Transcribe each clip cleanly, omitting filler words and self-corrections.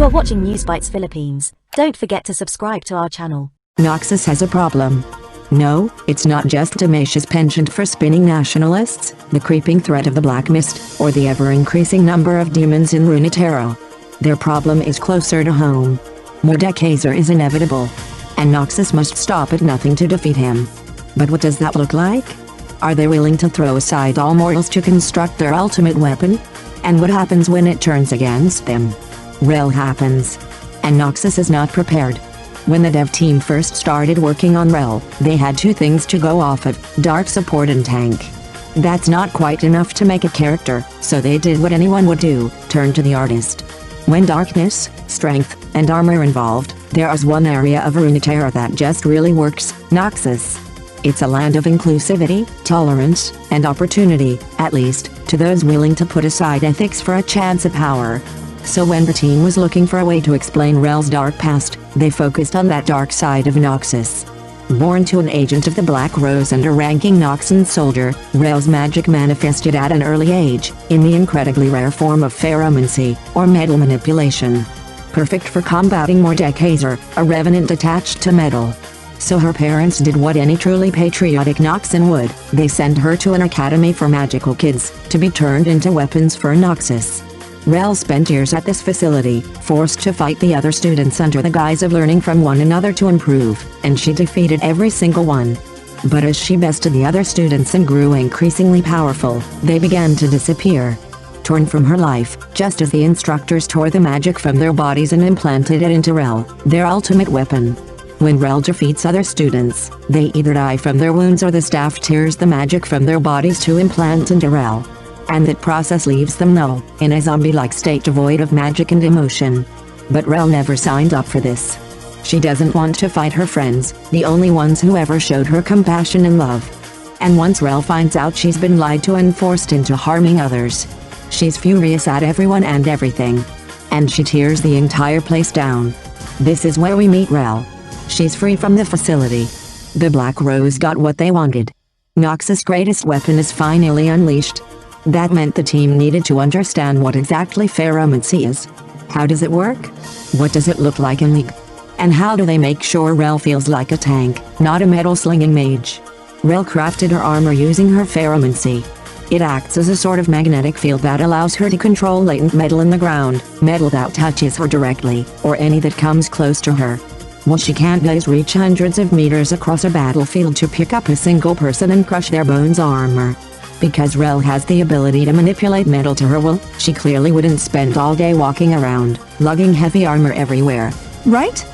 are watching News Bites Philippines. Don't forget to subscribe to our channel. Noxus has a problem. No, it's not just Damasia's penchant for spinning nationalists, the creeping threat of the Black Mist, or the ever-increasing number of demons in Runeterra. Their problem is closer to home. Mordekaiser is inevitable, and Noxus must stop at nothing to defeat him. But what does that look like? Are they willing to throw aside all mortals to construct their ultimate weapon? And what happens when it turns against them? Rell happens, and Noxus is not prepared. When the dev team first started working on Rell, they had two things to go off of: dark support and tank. That's not quite enough to make a character, so they did what anyone would do, turn to the artist. When darkness, strength, and armor are involved, there is one area of Runeterra that just really works: Noxus. It's a land of inclusivity, tolerance, and opportunity, at least, to those willing to put aside ethics for a chance at power. So when the team was looking for a way to explain Rell's dark past, they focused on that dark side of Noxus. Born to an agent of the Black Rose and a ranking Noxian soldier, Rell's magic manifested at an early age, in the incredibly rare form of pheromancy, or metal manipulation. Perfect for combating Mordekaiser, a revenant attached to metal. So her parents did what any truly patriotic Noxian would: they sent her to an academy for magical kids, to be turned into weapons for Noxus. Rell spent years at this facility, forced to fight the other students under the guise of learning from one another to improve, and she defeated every single one. But as she bested the other students and grew increasingly powerful, they began to disappear. Torn from her life, just as the instructors tore the magic from their bodies and implanted it into Rell, their ultimate weapon. When Rell defeats other students, they either die from their wounds or the staff tears the magic from their bodies to implant into Rell. And that process leaves them null, in a zombie-like state devoid of magic and emotion. But Rell never signed up for this. She doesn't want to fight her friends, the only ones who ever showed her compassion and love. And once Rell finds out she's been lied to and forced into harming others, she's furious at everyone and everything. And she tears the entire place down. This is where we meet Rell. She's free from the facility. The Black Rose got what they wanted. Noxus' greatest weapon is finally unleashed. That meant the team needed to understand what exactly pheromancy is. How does it work? What does it look like in League? And how do they make sure Rell feels like a tank, not a metal-slinging mage? Rell crafted her armor using her pheromancy. It acts as a sort of magnetic field that allows her to control latent metal in the ground, metal that touches her directly, or any that comes close to her. What she can't do is reach hundreds of meters across a battlefield to pick up a single person and crush their bones armor. Because Rell has the ability to manipulate metal to her will, she clearly wouldn't spend all day walking around, lugging heavy armor everywhere, right?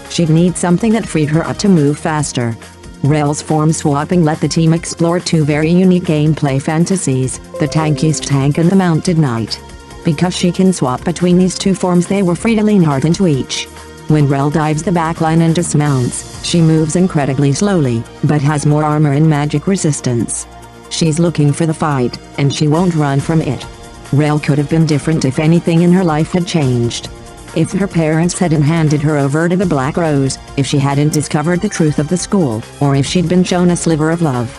She'd need something that freed her up to move faster. Rell's form swapping let the team explore two very unique gameplay fantasies, the tankiest tank and the mounted knight. Because she can swap between these two forms, they were free to lean hard into each. When Rell dives the backline and dismounts, she moves incredibly slowly, but has more armor and magic resistance. She's looking for the fight, and she won't run from it. Rell could have been different if anything in her life had changed. If her parents hadn't handed her over to the Black Rose, if she hadn't discovered the truth of the school, or if she'd been shown a sliver of love.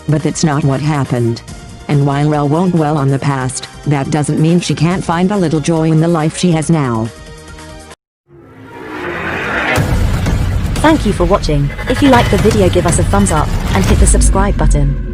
But that's not what happened. And while Rell won't dwell on the past, that doesn't mean she can't find a little joy in the life she has now. Thank you for watching. If you liked the video, give us a thumbs up, and hit the subscribe button.